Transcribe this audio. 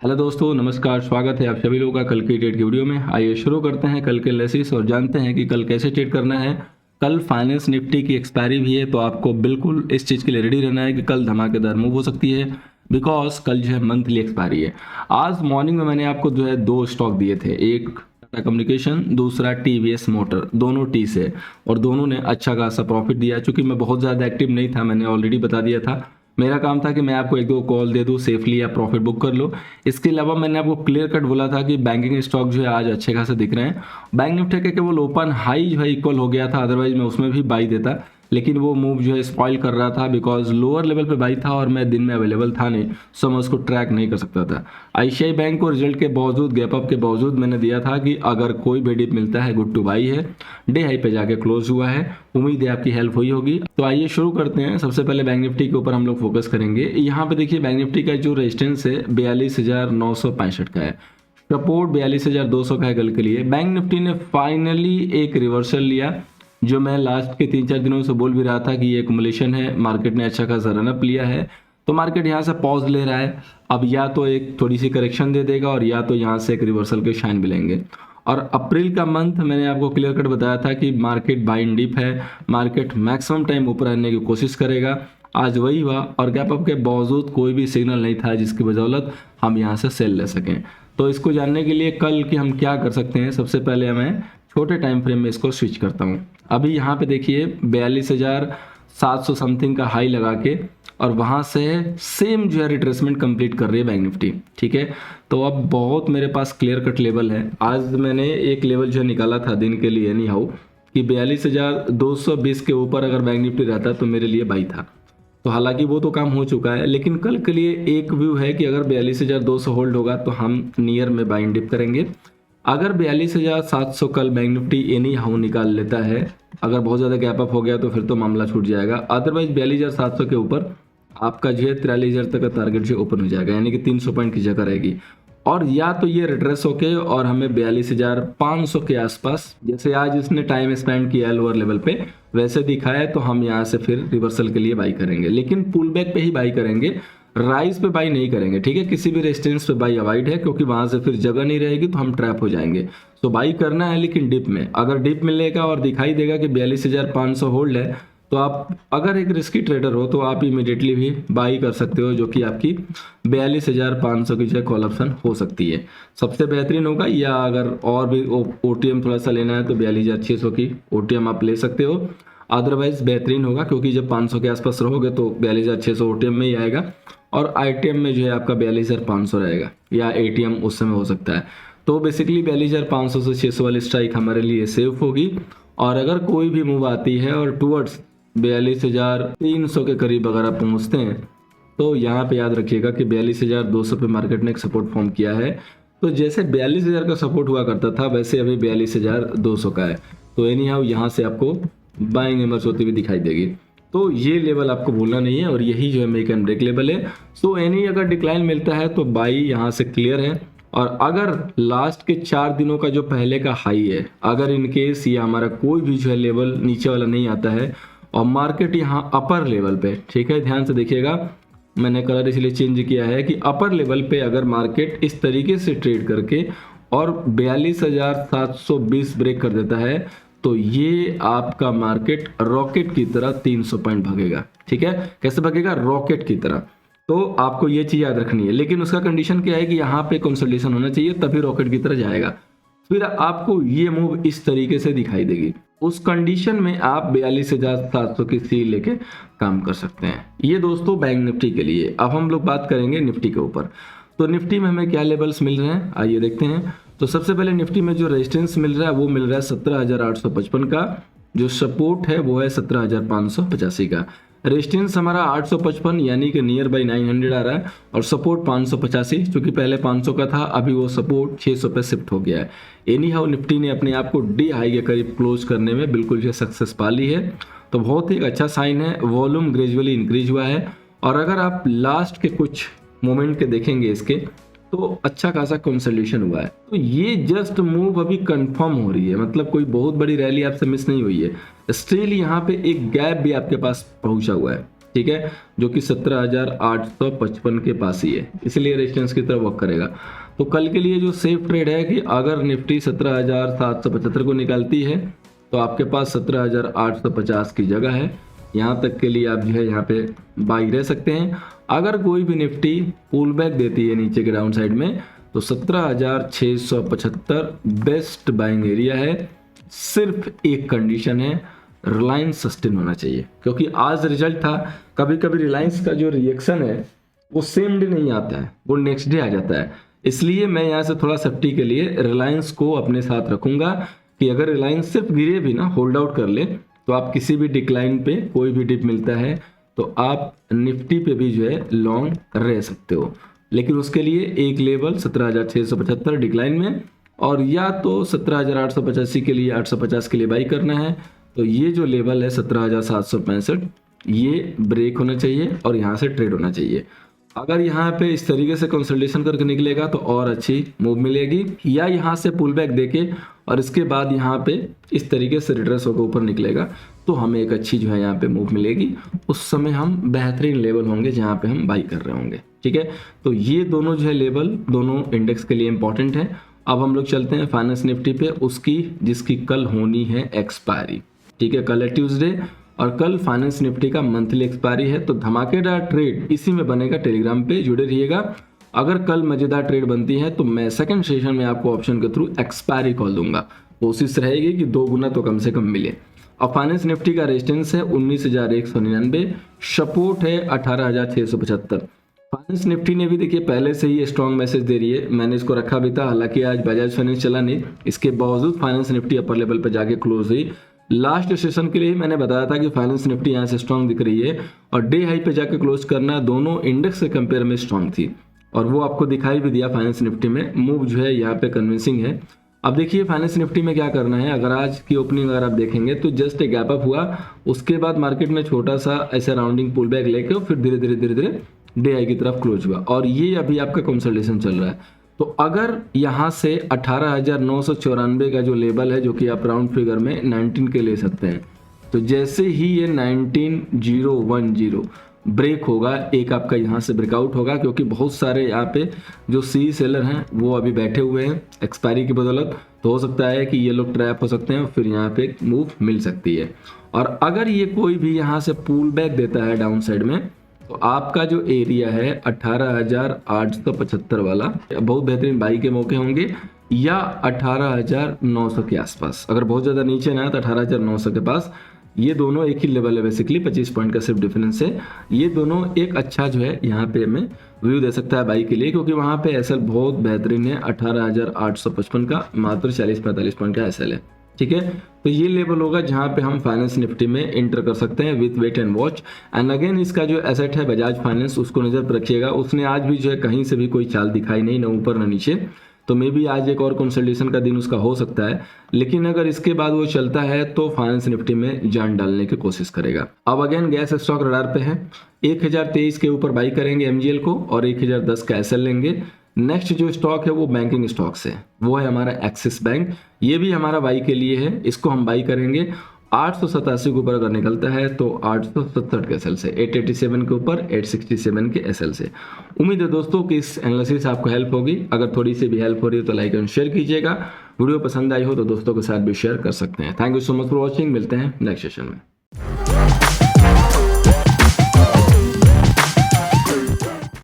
Hello दोस्तों, नमस्कार। स्वागत है आप सभी लोगों का कल की ट्रेड की वीडियो में। आइए शुरू करते हैं कल के एनालिसिस और जानते हैं कि कल कैसे ट्रेड करना है। कल फाइनेंस निफ्टी की एक्सपायरी भी है, तो आपको बिल्कुल इस चीज़ के लिए रेडी रहना है कि कल धमाकेदार मूव हो सकती है, बिकॉज कल जो है मंथली एक्सपायरी है। आज मॉर्निंग में मैंने आपको जो है दो स्टॉक दिए थे, एक टाटा कम्युनिकेशन, दूसरा टीवीएस मोटर, दोनों टी से, और दोनों ने अच्छा खासा प्रॉफिट दिया। चूंकि मैं बहुत ज़्यादा एक्टिव नहीं था, मैंने ऑलरेडी बता दिया था, मेरा काम था कि मैं आपको एक दो कॉल दे दूं, सेफली आप प्रॉफिट बुक कर लो। इसके अलावा मैंने आपको क्लियर कट बोला था कि बैंकिंग स्टॉक जो है आज अच्छे खासे दिख रहे हैं। बैंक निफ्टी का केवल ओपन हाई जो है इक्वल हो गया था, अदरवाइज मैं उसमें भी बाई देता, लेकिन वो मूव जो है स्पॉइल कर रहा था, बिकॉज लोअर लेवल पे बाई था और मैं दिन में अवेलेबल था नहीं, सो मैं उसको ट्रैक नहीं कर सकता था। आईसीआई बैंक को रिजल्ट के बावजूद, गैप अप के बावजूद मैंने दिया था कि अगर कोई भी डिप मिलता है गुड टू बाई है। डे हाई पे जाके क्लोज हुआ है, उम्मीद है आपकी हेल्प हुई होगी। तो आइए शुरू करते हैं। सबसे पहले बैंक निफ्टी के ऊपर हम लोग फोकस करेंगे। यहाँ पे देखिए बैंक निफ्टी का जो रेजिस्टेंस है 42,965 का है, सपोर्ट 42,200 का है कल के लिए। बैंक निफ्टी ने फाइनली एक रिवर्सल लिया, जो मैं लास्ट के 3-4 दिनों से बोल भी रहा था कि ये एक्युमुलेशन है, मार्केट ने अच्छा खासा रनअप लिया है, तो मार्केट यहाँ से पॉज ले रहा है। अब या तो एक थोड़ी सी करेक्शन दे देगा और या तो यहाँ से एक रिवर्सल के शाइन मिलेंगे। और अप्रैल का मंथ मैंने आपको क्लियर कट बताया था कि मार्केट बाइंग डिप है, मार्केट मैक्सिमम टाइम ऊपर आने की कोशिश करेगा। आज वही हुआ और गैप अप के बावजूद कोई भी सिग्नल नहीं था जिसकी बदौलत हम यहाँ से सेल ले सकें। तो इसको जानने के लिए कल कि हम क्या कर सकते हैं, सबसे पहले मैं छोटे टाइम फ्रेम में इसको स्विच करता हूँ। अभी यहाँ पे देखिए 42,700 समथिंग का हाई लगा के और वहाँ से सेम जो है रिट्रेसमेंट कंप्लीट कर रही है बैंक निफ्टी। ठीक है, तो अब बहुत मेरे पास क्लियर कट लेवल है। आज मैंने एक लेवल जो है निकाला था दिन के लिए एनी हाउ कि 42,220 के ऊपर अगर बैंक निफ्टी रहता तो मेरे लिए बाई था। तो हालांकि वो तो काम हो चुका है, लेकिन कल के लिए एक व्यू है कि अगर 42,200 होल्ड होगा तो हम नियर में बाइंग डिप करेंगे। अगर 42,700 कल बैंक निफ्टी एनी हाउ निकाल लेता है, अगर बहुत ज़्यादा गैप अप हो गया तो फिर तो मामला छूट जाएगा। अदरवाइज 42,700 के ऊपर आपका जो है 43,000 तक का टारगेट जो ओपन हो जाएगा, यानी कि 300 पॉइंट की जगह रहेगी। और या तो ये रिट्रेस होके और हमें 42,500 के आसपास, जैसे आज इसने टाइम स्पेंड किया है लोअर लेवल पे, वैसे दिखा है तो हम यहाँ से फिर रिवर्सल के लिए बाई करेंगे, लेकिन पुल बैक पे ही बाई करेंगे, राइज पे बाई नहीं करेंगे। ठीक है, किसी भी रेजिस्टेंस पे बाई अवॉइड है, क्योंकि वहां से फिर जगह नहीं रहेगी तो हम ट्रैप हो जाएंगे। तो बाई करना है लेकिन डिप में। अगर डिप मिलेगा और दिखाई देगा कि 42,500 होल्ड है, तो आप अगर एक रिस्की ट्रेडर हो तो आप इमीडिएटली भी बाई कर सकते हो, जो कि आपकी 42,500 की जो कॉल ऑप्शन हो सकती है, सबसे बेहतरीन होगा। या अगर और भी ओटीएम थोड़ा सा लेना है तो 42,600 की ओटीएम आप ले सकते हो, अदरवाइज बेहतरीन होगा, क्योंकि जब 500 के आसपास रहोगे तो 42,600 ओटीएम में ही आएगा और आईटीएम में जो है आपका 42,500 रहेगा, या एटीएम उस समय हो सकता है। तो बेसिकली 42,500 से 600 वाली स्ट्राइक हमारे लिए सेफ होगी। और अगर कोई भी मूव आती है और टूवर्ड्स 42,300 के करीब अगर आप पहुंचते हैं, तो यहाँ पे याद रखिएगा कि 42,200 पे मार्केट ने एक सपोर्ट फॉर्म किया है। तो जैसे 42,000 का सपोर्ट हुआ करता था, वैसे अभी 42,200 का है। तो एनी हाउ यहाँ से आपको बाइंग इमर्स होती हुई दिखाई देगी। तो ये लेवल आपको भूलना नहीं है और यही जो है मेक एंड ब्रेक लेवल है। सो एनी अगर डिक्लाइन मिलता है तो बाई यहाँ से क्लियर है। और अगर लास्ट के 4 दिनों का जो पहले का हाई है, अगर इनकेस ये हमारा कोई भी जो है लेवल नीचे वाला नहीं आता है और मार्केट यहाँ अपर लेवल पे, ठीक है ध्यान से देखिएगा, मैंने कलर इसलिए चेंज किया है कि अपर लेवल पे अगर मार्केट इस तरीके से ट्रेड करके और 42,720 ब्रेक कर देता है, तो ये आपका मार्केट रॉकेट की तरह 300 पॉइंट भागेगा। ठीक है, कैसे भागेगा? रॉकेट की तरह। तो आपको ये चीज याद रखनी है, लेकिन उसका कंडीशन क्या है कि यहाँ पे कंसोलिडेशन होना चाहिए, तभी रॉकेट की तरह जाएगा। फिर आपको ये मूव इस तरीके से दिखाई देगी, उस कंडीशन में आप 42,700 की सी लेके काम कर सकते हैं। ये दोस्तों बैंक निफ्टी के लिए। अब हम लोग बात करेंगे निफ्टी के ऊपर। तो निफ्टी में हमें क्या लेवल्स मिल रहे हैं, आइए देखते हैं। तो सबसे पहले निफ्टी में जो रेजिस्टेंस मिल रहा है वो मिल रहा है 17,855 का, जो सपोर्ट है वो है 17,585 का। रेजिस्टेंस हमारा 855 यानी कि नियर बाई 900 आ रहा है, और सपोर्ट 585, क्योंकि पहले 500 का था, अभी वो सपोर्ट 600 पे शिफ्ट हो गया है। एनी हाउ निफ्टी ने अपने आप को डी हाई के करीब क्लोज करने में बिल्कुल जो सक्सेस पा ली है, तो बहुत ही अच्छा साइन है। वॉल्यूम ग्रेजुअली इंक्रीज हुआ है, और अगर आप लास्ट के कुछ मोमेंट के देखेंगे इसके, तो अच्छा खासा कंसोलिडेशन हुआ है। तो ये जस्ट मूव अभी कंफर्म हो रही है, मतलब कोई बहुत बड़ी रैली आपसे मिस नहीं हुई है। स्टिल यहाँ पे एक गैप भी आपके पास पहुंचा हुआ है। ठीक है, जो कि 17,855 के पास ही है, इसलिए रेजिस्टेंस की तरफ वर्क करेगा। तो कल के लिए जो सेफ ट्रेड है कि अगर निफ्टी 17,775 को निकालती है तो आपके पास 17,850 की जगह है, यहाँ तक के लिए आप जो है यहाँ पे बाई रह सकते हैं। अगर कोई भी निफ्टी पुल बैक देती है नीचे के डाउन साइड में तो 17,675 बेस्ट बाइंग एरिया है। सिर्फ एक कंडीशन है, रिलायंस सस्टेन होना चाहिए, क्योंकि आज रिजल्ट था, कभी कभी रिलायंस का जो रिएक्शन है वो सेम डे नहीं आता है, वो नेक्स्ट डे आ जाता है। इसलिए मैं यहाँ से थोड़ा सेफ्टी के लिए रिलायंस को अपने साथ रखूंगा कि अगर रिलायंस सिर्फ गिरे भी ना, होल्ड आउट कर ले, तो आप किसी भी डिक्लाइन पे कोई भी डिप मिलता है तो आप निफ्टी पे भी जो है लॉन्ग रह सकते हो। लेकिन उसके लिए एक लेवल 17,675 डिक्लाइन में, और या तो 17,885 के लिए 850 के लिए बाई करना है, तो ये जो लेवल है 17,765 ये ब्रेक होना चाहिए और यहाँ से ट्रेड होना चाहिए। अगर यहाँ पे इस तरीके से कंसल्टेशन करके निकलेगा तो और अच्छी मूव मिलेगी, या यहाँ से पुल बैक देके और इसके बाद यहाँ पे इस तरीके से रिट्रेस होकर ऊपर निकलेगा तो हमें एक अच्छी जो है यहाँ पे मूव मिलेगी। उस समय हम बेहतरीन लेवल होंगे जहाँ पे हम बाई कर रहे होंगे। ठीक है, तो ये दोनों जो है लेवल दोनों इंडेक्स के लिए इंपॉर्टेंट है। अब हम लोग चलते हैं फाइनेंस निफ्टी पे, उसकी जिसकी कल होनी है एक्सपायरी। ठीक है, कल है ट्यूसडे और कल फाइनेंस निफ्टी का मंथली एक्सपायरी है, तो धमाकेदार ट्रेड इसी में बनेगा। टेलीग्राम पे जुड़े रहिएगा। अगर कल मजेदार ट्रेड बनती है तो मैं सेकंड सेशन में आपको ऑप्शन के थ्रू एक्सपायरी कॉल दूंगा। कोशिश रहेगी कि 2 गुना तो कम से कम मिले। और फाइनेंस निफ्टी का रेजिस्टेंस है 19,199, सपोर्ट है 18,675। फाइनेंस निफ्टी ने भी देखिए पहले से ही स्ट्रॉन्ग मैसेज दे रही है, मैंने इसको रखा भी था, हालांकि आज बजाज फाइनेंस चला नहीं, इसके बावजूद फाइनेंस निफ्टी अपर लेवल पर जाके क्लोज हुई। लास्ट सेशन के लिए मैंने बताया था कि फाइनेंस निफ्टी यहाँ से स्ट्रॉन्ग दिख रही है और डे हाई पे जाके क्लोज करना दोनों इंडेक्स से कंपेयर में स्ट्रॉन्ग थी, और वो आपको दिखाई भी दिया। फाइनेंस निफ्टी में मूव जो है यहाँ पे कन्विंसिंग है। अब देखिए फाइनेंस निफ्टी में क्या करना है, अगर आज की ओपनिंग अगर आप देखेंगे तो जस्ट एक गैप अप हुआ, उसके बाद मार्केट में छोटा सा ऐसा राउंडिंग पुल बैक लेके फिर धीरे धीरे डे हाई की तरफ क्लोज हुआ, और ये अभी आपका कंसल्टेशन चल रहा है। तो अगर यहाँ से 18,994 का जो लेवल है, जो कि आप राउंड फिगर में 19 के ले सकते हैं, तो जैसे ही ये 19,010 ब्रेक होगा, एक आपका यहाँ से ब्रेकआउट होगा, क्योंकि बहुत सारे यहाँ पे जो सी सेलर हैं वो अभी बैठे हुए हैं एक्सपायरी की बदौलत, तो हो सकता है कि ये लोग ट्रैप हो सकते हैं और फिर यहाँ पे मूव मिल सकती है। और अगर ये कोई भी यहाँ से पुल बैक देता है डाउन साइड में, तो आपका जो एरिया है 18,875 वाला, बहुत बेहतरीन बाई के मौके होंगे, या 18,900 के आसपास। अगर बहुत ज़्यादा नीचे ना है तो 18,900 के पास, ये दोनों एक ही लेवल है, बेसिकली 25 पॉइंट का सिर्फ डिफरेंस है। ये दोनों एक अच्छा जो है यहाँ पे हमें व्यू दे सकता है बाई के लिए, क्योंकि वहाँ पे एसएल बहुत बेहतरीन है, 18,855 का मात्र 40-45 पॉइंट का एसएल है। ठीक है, तो ये लेवल होगा जहां पे हम फाइनेंस निफ्टी में एंटर कर सकते हैं with wait and watch. And again इसका जो एसेट है बजाज फाइनेंस, उसको नजर पर रखिएगा। उसने आज भी जो है कहीं से भी कोई चाल दिखाई नहीं, ना ऊपर ना नीचे, तो मे भी आज एक और कंसल्टेशन का दिन उसका हो सकता है। लेकिन अगर इसके बाद वो चलता है तो फाइनेंस निफ्टी में जान डालने की कोशिश करेगा। अब अगेन गैस स्टॉक रडार पे है, 1023 के ऊपर बाई करेंगे एमजीएल को और 1010 का एसएल लेंगे। नेक्स्ट जो स्टॉक है वो बैंकिंग स्टॉक्स है, वो है हमारा एक्सिस बैंक, ये भी हमारा बाई के लिए है, इसको हम बाई करेंगे 887 के ऊपर अगर निकलता है तो 867 के एसएल से, 887 के ऊपर 867 के एसएल से। उम्मीद है दोस्तों कि इस एनालिसिस आपको हेल्प होगी। अगर थोड़ी सी भी हेल्प हो रही है तो लाइक एंड शेयर कीजिएगा। वीडियो पसंद आई हो तो दोस्तों के साथ भी शेयर कर सकते हैं। Thank you so much for watching, मिलते हैं नेक्स्ट सेशन में।